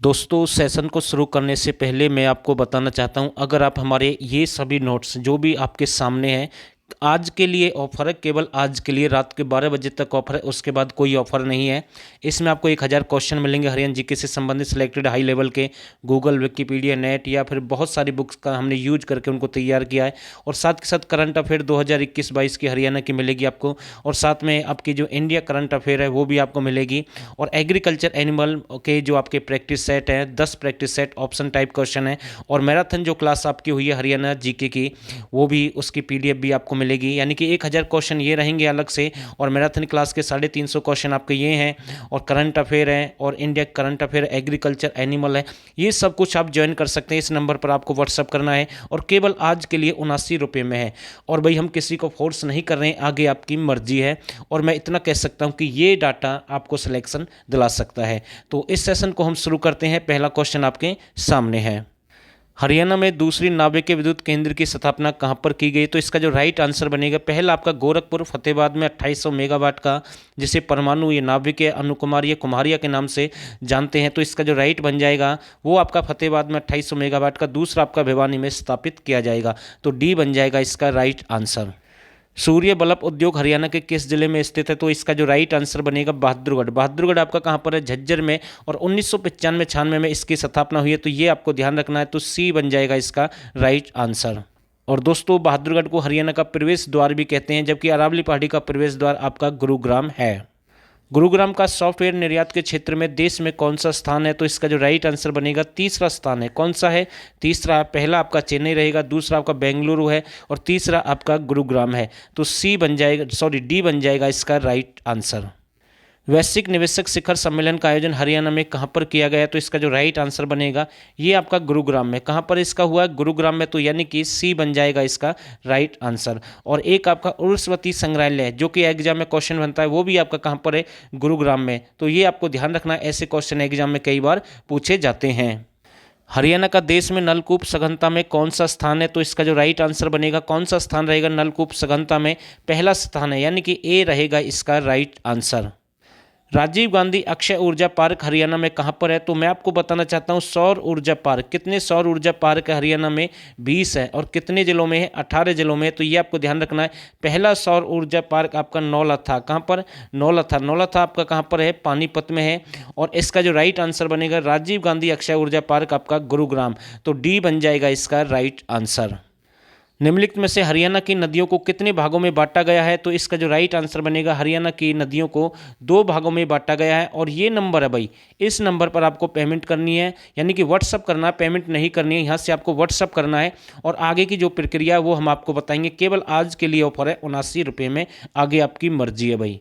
दोस्तों सेशन को शुरू करने से पहले मैं आपको बताना चाहता हूं, अगर आप हमारे ये सभी नोट्स जो भी आपके सामने हैं, आज के लिए ऑफर है, केवल आज के लिए रात के 12 बजे तक ऑफर है, उसके बाद कोई ऑफर नहीं है। इसमें आपको 1000 क्वेश्चन मिलेंगे हरियाणा जीके से संबंधित सिलेक्टेड हाई लेवल के, गूगल, विकिपीडिया, नेट या फिर बहुत सारी बुक्स का हमने यूज करके उनको तैयार किया है। और साथ के साथ करंट अफेयर 2021-22 की हरियाणा की मिलेगी आपको, और साथ में आपकी जो इंडिया करंट अफेयर है वो भी आपको मिलेगी। और एग्रीकल्चर एनिमल के जो आपके प्रैक्टिस सेट हैं, 10 practice set option type question है, और मैराथन जो क्लास आपकी हुई है हरियाणा जीके की, वो भी उसकी पीडीएफ भी आपको मिलेगी। यानी कि 1000 क्वेश्चन ये रहेंगे अलग से, और मैराथन क्लास के 350 क्वेश्चन आपके ये हैं, और करंट अफेयर है, और India current affair, agriculture animal है। ये सब कुछ आप ज्वाइन कर सकते हैं। इस नंबर पर आपको व्हाट्सअप करना है, और केवल आज के लिए 79 रुपये में है। और भाई हम किसी को फोर्स नहीं कर रहे हैं, आगे आपकी मर्जी है। और मैं इतना कह सकता हूं कि ये डाटा आपको सिलेक्शन दिला सकता है। तो इस सेशन को हम शुरू करते हैं। पहला क्वेश्चन आपके सामने है, हरियाणा में दूसरी नाभिकीय विद्युत केंद्र की स्थापना कहां पर की गई? तो इसका जो राइट आंसर बनेगा, पहला आपका गोरखपुर फतेहाबाद में 2800 मेगावाट का, जिसे परमाणु ये नाभिकीय अनुकुमार कुम्हारिया के नाम से जानते हैं। तो इसका जो राइट बन जाएगा वो आपका फतेहाबाद में 2800 मेगावाट का। दूसरा आपका भिवानी में स्थापित किया जाएगा, तो डी बन जाएगा इसका राइट आंसर। सूर्य बल्ब उद्योग हरियाणा के किस जिले में स्थित है? तो इसका जो राइट आंसर बनेगा बहादुरगढ़। बहादुरगढ़ आपका कहाँ पर है? झज्जर में, और 1995-96 में इसकी स्थापना हुई है। तो ये आपको ध्यान रखना है, तो सी बन जाएगा इसका राइट आंसर। और दोस्तों बहादुरगढ़ को हरियाणा का प्रवेश द्वार भी कहते हैं, जबकि अरावली पहाड़ी का प्रवेश द्वार आपका गुरुग्राम है। गुरुग्राम का सॉफ्टवेयर निर्यात के क्षेत्र में देश में कौन सा स्थान है? तो इसका जो राइट आंसर बनेगा तीसरा स्थान है। कौन सा है? तीसरा। पहला आपका चेन्नई रहेगा, दूसरा आपका बेंगलुरु है, और तीसरा आपका गुरुग्राम है। तो सी बन जाएगा, सॉरी डी बन जाएगा इसका राइट आंसर। वैश्विक निवेशक शिखर सम्मेलन का आयोजन हरियाणा में कहां पर किया गया? तो इसका जो राइट आंसर बनेगा ये आपका गुरुग्राम में। कहां पर इसका हुआ? गुरुग्राम में। तो यानी कि सी बन जाएगा इसका राइट आंसर। और एक आपका उर्वशी संग्रहालय जो कि एग्जाम में क्वेश्चन बनता है, वो भी आपका कहां पर है? गुरुग्राम में। तो ये आपको ध्यान रखना है, ऐसे क्वेश्चन एग्जाम में कई बार पूछे जाते हैं। हरियाणा का देश में नलकूप सघनता में कौन सा स्थान है? तो इसका जो राइट आंसर बनेगा, कौन सा स्थान रहेगा नलकूप सघनता में? पहला स्थान है, यानी कि ए रहेगा इसका राइट आंसर। राजीव गांधी अक्षय ऊर्जा पार्क हरियाणा में कहां पर है? तो मैं आपको बताना चाहता हूं सौर ऊर्जा पार्क। कितने सौर ऊर्जा पार्क है हरियाणा में? 20 है। और कितने जिलों में है? 18 जिलों में। तो ये आपको ध्यान रखना है। पहला सौर ऊर्जा पार्क आपका नौलथा। कहां पर? नौलथा। नौलथा आपका कहां पर है? पानीपत में है। और इसका जो राइट आंसर बनेगा राजीव गांधी अक्षय ऊर्जा पार्क आपका गुरुग्राम। तो डी बन जाएगा इसका राइट आंसर। निम्नलिखित में से हरियाणा की नदियों को कितने भागों में बांटा गया है? तो इसका जो राइट आंसर बनेगा हरियाणा की नदियों को 2 भागों में बांटा गया है। और ये नंबर है भाई, इस नंबर पर आपको पेमेंट करनी है, यानी कि व्हाट्सअप करना है, पेमेंट नहीं करनी है। यहाँ से आपको व्हाट्सअप करना है, और आगे की जो प्रक्रिया है वो हम आपको बताएंगे। केवल आज के लिए ऑफर है 79 रुपये में, आगे आपकी मर्जी है भाई।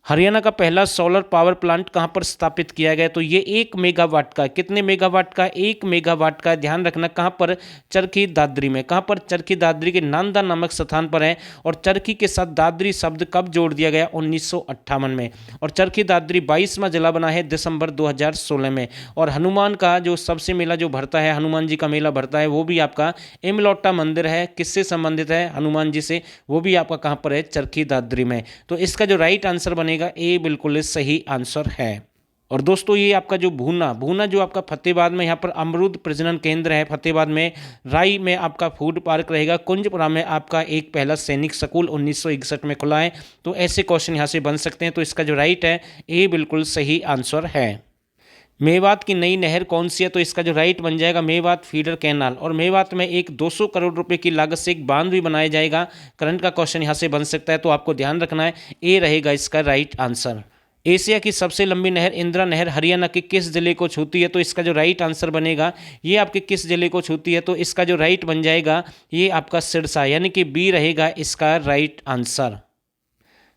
हरियाणा का पहला सोलर पावर प्लांट कहां पर स्थापित किया गया? तो ये 1 मेगावाट का। कितने मेगावाट का? 1 मेगावाट का। ध्यान रखना कहां पर? चरखी दादरी में। कहां पर? चरखी दादरी के नांदा नामक स्थान पर है। और चरखी के साथ दादरी शब्द कब जोड़ दिया गया? 1958 में। और चरखी दादरी 22वां जिला बना है दिसंबर 2016 में। और हनुमान का जो सबसे मेला जो भरता है, हनुमान जी का मेला भरता है, वो भी आपका इमलोटा मंदिर है। किससे संबंधित है? हनुमान जी से। वो भी आपका कहां पर है? चरखी दादरी में। तो इसका जो राइट आंसर बनेगा ए बिल्कुल सही आंसर है। और दोस्तों ये आपका जो भूना जो आपका फतेहाबाद में, यहाँ पर अमरूद प्रजनन केंद्र है फतेहाबाद में। राई में आपका फूड पार्क रहेगा। कुंजपुरा में आपका एक पहला सैनिक स्कूल 1961 में खुला है। तो ऐसे क्वेश्चन यहाँ से बन सकते हैं। तो इसका जो राइट है ए बिल्कुल सही आंसर है। मेवात की नई नहर कौन सी है? तो इसका जो राइट बन जाएगा मेवात फीडर कैनाल। और मेवात में एक 200 करोड़ रुपए की लागत से एक बांध भी बनाया जाएगा। करंट का क्वेश्चन यहाँ से बन सकता है, तो आपको ध्यान रखना है, ए रहेगा इसका राइट आंसर। एशिया की सबसे लंबी नहर इंदिरा नहर हरियाणा के किस जिले को छूती है? तो इसका जो राइट आंसर बनेगा ये आपके किस जिले को छूती है? तो इसका जो राइट बन जाएगा ये आपका सिरसा, यानी कि बी रहेगा इसका राइट आंसर।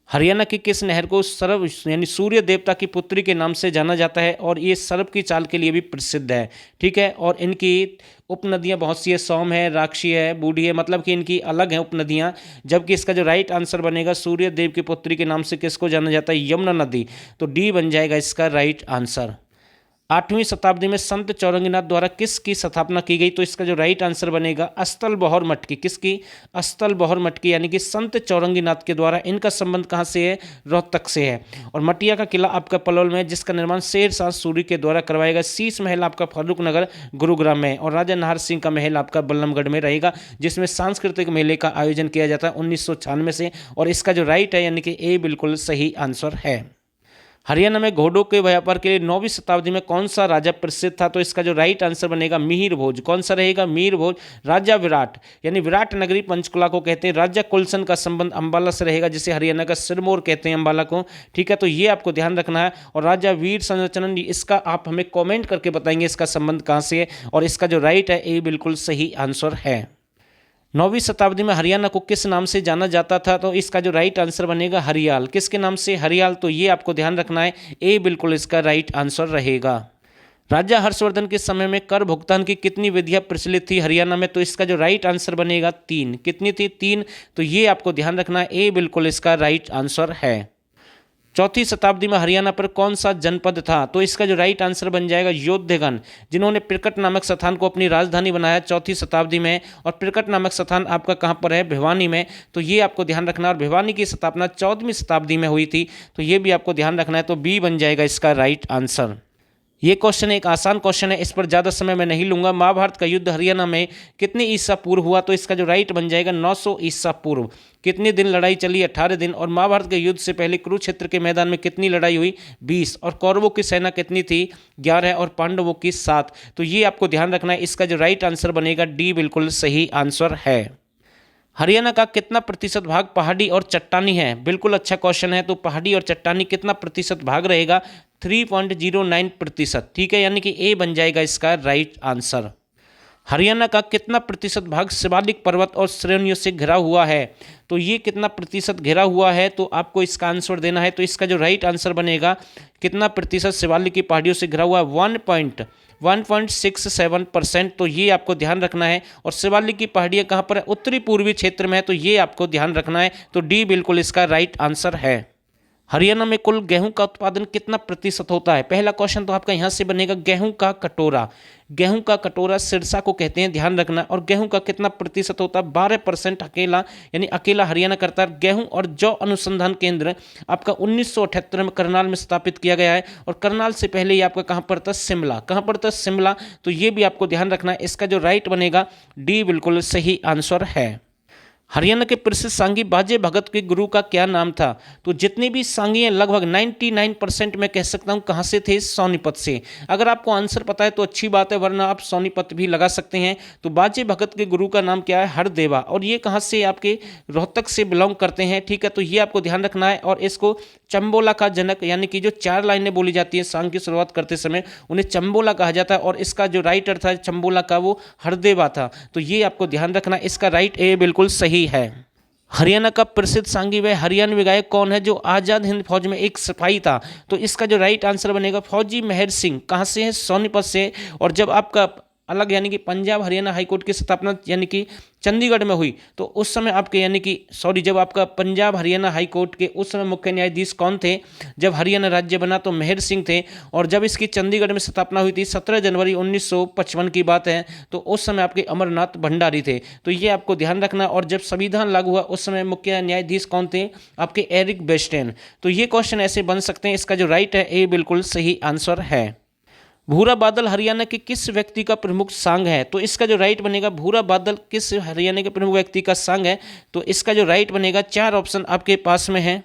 हरियाणा की किस नहर को सरव यानी सूर्य देवता की पुत्री के नाम से जाना जाता है? और ये सरव की चाल के लिए भी प्रसिद्ध है। ठीक है। और इनकी उपनदियां बहुत सी है, सोम है, राक्षी है, बूढ़ी है, मतलब कि इनकी अलग हैं उपनदियां। जबकि इसका जो राइट आंसर बनेगा सूर्य देव की पुत्री के नाम से किसको जाना जाता है? यमुना नदी। तो डी बन जाएगा इसका राइट आंसर। 8वीं शताब्दी में संत चौरंगीनाथ द्वारा किसकी स्थापना की गई? तो इसका जो राइट आंसर बनेगा अस्तल बहौर मठ की। किसकी? अस्तल बहौर मठ की, यानी कि संत चौरंगीनाथ के द्वारा। इनका संबंध कहाँ से है? रोहतक से है। और मटिया का किला आपका पलवल में है, जिसका निर्माण शेर शाह सूरी के द्वारा करवाएगा। शीश महल आपका फारूक नगर गुरुग्राम में है। और राजा नाहर सिंह का महल आपका बल्लभगढ़ में रहेगा, जिसमें सांस्कृतिक मेले का आयोजन किया जाता है 1996 से। और इसका जो राइट है यानी कि ए बिल्कुल सही आंसर है। हरियाणा में घोड़ों के व्यापार के लिए 9वीं शताब्दी में कौन सा राजा प्रसिद्ध था? तो इसका जो राइट आंसर बनेगा मिहिर भोज। कौन सा रहेगा? मिहिर भोज। राजा विराट यानी विराट नगरी पंचकुला को कहते हैं। राजा कुलसन का संबंध अंबाला से रहेगा, जिसे हरियाणा का सिरमौर कहते हैं अंबाला को। ठीक है, तो ये आपको ध्यान रखना है। और राजा वीर संचलन, इसका आप हमें कॉमेंट करके बताएंगे इसका संबंध कहाँ से है। और इसका जो राइट है ये बिल्कुल सही आंसर है। 9वीं शताब्दी में हरियाणा को किस नाम से जाना जाता था? तो इसका जो राइट आंसर बनेगा हरियाल। किसके नाम से? हरियाल। तो ये आपको ध्यान रखना है, ए बिल्कुल इसका राइट आंसर रहेगा। राजा हर्षवर्धन के समय में कर भुगतान की कितनी विधियां प्रचलित थी हरियाणा में? तो इसका जो राइट आंसर बनेगा 3। कितनी थी? 3। तो ये आपको ध्यान रखना है, ए बिल्कुल इसका राइट आंसर है। 4वीं शताब्दी में हरियाणा पर कौन सा जनपद था? तो इसका जो राइट आंसर बन जाएगा योद्धेगन, जिन्होंने पिरकट नामक स्थान को अपनी राजधानी बनाया 4वीं शताब्दी में। और पिरकट नामक स्थान आपका कहाँ पर है? भिवानी में। तो ये आपको ध्यान रखना है। और भिवानी की स्थापना 14वीं शताब्दी में हुई थी, तो ये भी आपको ध्यान रखना है। तो बी बन जाएगा इसका राइट आंसर। ये क्वेश्चन एक आसान क्वेश्चन है, इस पर ज़्यादा समय मैं नहीं लूंगा। महाभारत का युद्ध हरियाणा में कितने ईसा पूर्व हुआ? तो इसका जो राइट बन जाएगा 900 ईसा पूर्व। कितने दिन लड़ाई चली? 18 दिन। और महाभारत के युद्ध से पहले कुरुक्षेत्र के मैदान में कितनी लड़ाई हुई? 20। और कौरवों की सेना कितनी थी? 11। और पांडवों की 7। तो ये आपको ध्यान रखना है। इसका जो राइट आंसर बनेगा डी बिल्कुल सही आंसर है। हरियाणा का कितना प्रतिशत भाग पहाड़ी और चट्टानी है? बिल्कुल अच्छा क्वेश्चन है। तो पहाड़ी और चट्टानी कितना प्रतिशत भाग रहेगा? 3.09%। ठीक है, यानी कि ए बन जाएगा इसका राइट आंसर। हरियाणा का कितना प्रतिशत भाग शिवालिक पर्वत और श्रेणियों से घिरा हुआ है? तो ये कितना प्रतिशत घिरा हुआ है, तो आपको इसका आंसर देना है। तो इसका जो राइट आंसर बनेगा, कितना प्रतिशत शिवालिक की पहाड़ियों से घिरा हुआ है? 1.67%। तो ये आपको ध्यान रखना है। और शिवालिक की पहाड़ियाँ कहाँ पर है? उत्तरी पूर्वी क्षेत्र में है, तो ये आपको ध्यान रखना है। तो डी बिल्कुल इसका राइट आंसर है। हरियाणा में कुल गेहूं का उत्पादन कितना प्रतिशत होता है? पहला क्वेश्चन तो आपका यहाँ से बनेगा गेहूं का कटोरा। गेहूं का कटोरा सिरसा को कहते हैं, ध्यान रखना। और गेहूं का कितना प्रतिशत होता है? 12% अकेला, यानी अकेला हरियाणा करता है। गेहूं और जौ अनुसंधान केंद्र आपका 1978 में करनाल में स्थापित किया गया है। और करनाल से पहले ये आपका कहाँ पड़ता है? शिमला। कहाँ पड़ता है? शिमला। तो ये भी आपको ध्यान रखना है। इसका जो राइट बनेगा डी बिल्कुल सही आंसर है। हरियाणा के प्रसिद्ध सांगी बाजे भगत के गुरु का क्या नाम था? तो जितने भी सांगी हैं लगभग 99% मैं कह सकता हूं कहां से थे? सोनीपत से। अगर आपको आंसर पता है तो अच्छी बात है, वरना आप सोनीपत भी लगा सकते हैं। तो बाजे भगत के गुरु का नाम क्या है? हरदेवा। और ये कहां से? आपके रोहतक से बिलोंग करते हैं। ठीक है, तो ये आपको ध्यान रखना है। और इसको चंबोला का जनक, यानी कि जो 4 लाइनें बोली जाती हैं सांग की शुरुआत करते समय, उन्हें चंबोला कहा जाता है। और इसका जो राइटर था चंबोला का, वो हरदेवा था। तो ये आपको ध्यान रखना। इसका राइट ए बिल्कुल सही है। हरियाणा का प्रसिद्ध सांगी व हरियाणवी गायक कौन है जो आजाद हिंद फौज में एक सिपाही था? तो इसका जो राइट आंसर बनेगा फौजी मेहर सिंह। कहां से है? सोनीपत से। और जब आपका अलग यानी कि पंजाब हरियाणा हाईकोर्ट की स्थापना यानी कि चंडीगढ़ में हुई, तो उस समय आपके यानी कि जब आपका पंजाब हरियाणा हाईकोर्ट के उस समय मुख्य न्यायाधीश कौन थे? जब हरियाणा राज्य बना तो मेहर सिंह थे। और जब इसकी चंडीगढ़ में स्थापना हुई थी 17 जनवरी 1955 की बात है, तो उस समय आपके अमरनाथ भंडारी थे। तो ये आपको ध्यान रखना। और जब संविधान लागू हुआ उस समय मुख्य न्यायाधीश कौन थे? आपके एरिक बेस्टेन। तो ये क्वेश्चन ऐसे बन सकते हैं। इसका जो राइट है ए बिल्कुल सही आंसर है। भूरा बादल हरियाणा के किस व्यक्ति का प्रमुख सांग है? तो इसका जो राइट बनेगा, भूरा बादल किस हरियाणा के प्रमुख व्यक्ति का सांग है? तो इसका जो राइट बनेगा, 4 ऑप्शन आपके पास में है।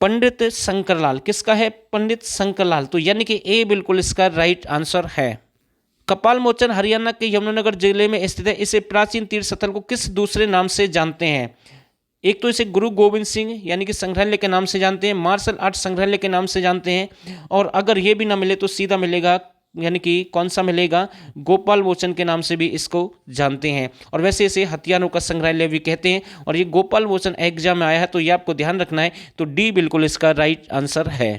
पंडित शंकरलाल। किसका है? पंडित शंकरलाल। तो यानी कि ए बिल्कुल इसका राइट आंसर है। कपाल मोचन हरियाणा के यमुनानगर जिले में स्थित है। इसे प्राचीन तीर्थ स्थल को किस दूसरे नाम से जानते हैं? एक तो इसे गुरु गोविंद सिंह यानी कि संग्रहालय के नाम से जानते हैं, मार्शल आर्ट संग्रहालय के नाम से जानते हैं, और अगर ये भी ना मिले तो सीधा मिलेगा, यानी कि कौन सा मिलेगा? गोपाल मोचन के नाम से भी इसको जानते हैं। और वैसे इसे हथियारों का संग्रहालय भी कहते हैं। और ये गोपाल मोचन एग्जाम में आया है, तो ये आपको ध्यान रखना है। तो डी बिल्कुल इसका राइट आंसर है।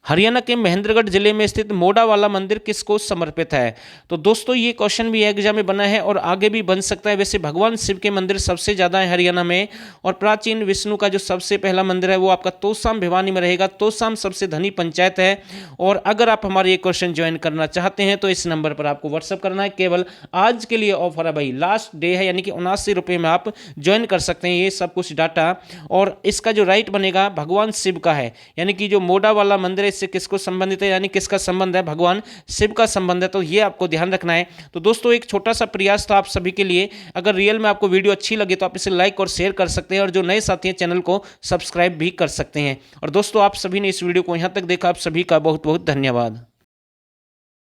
हरियाणा के महेंद्रगढ़ जिले में स्थित मोड़ा वाला मंदिर किसको समर्पित है? तो दोस्तों ये क्वेश्चन भी एग्जाम में बना है और आगे भी बन सकता है। वैसे भगवान शिव के मंदिर सबसे ज़्यादा है हरियाणा में, और प्राचीन विष्णु का जो सबसे पहला मंदिर है वो आपका तोशाम भिवानी में रहेगा। तोशाम सबसे धनी पंचायत है। और अगर आप हमारे ये क्वेश्चन ज्वाइन करना चाहते हैं तो इस नंबर पर आपको व्हाट्सअप करना है। केवल आज के लिए ऑफर है भाई, लास्ट डे है, यानी कि 79 रुपये में आप ज्वाइन कर सकते हैं ये सब कुछ डाटा। और इसका जो राइट बनेगा भगवान शिव का है, यानी कि जो मोड़ा वाला मंदिर है इससे किसको संबंधित है, यानी किसका संबंध है, भगवान शिव का संबंध है। तो ये आपको ध्यान रखना है। तो दोस्तों एक छोटा सा प्रयास था आप सभी के लिए। अगर रियल में आपको वीडियो अच्छी लगे तो आप इसे लाइक और शेयर कर सकते हैं, और जो नए साथी हैं चैनल को सब्सक्राइब भी कर सकते हैं। और दोस्तों आप सभी ने इस वीडियो को यहाँ तक देखा, आप सभी का बहुत बहुत धन्यवाद।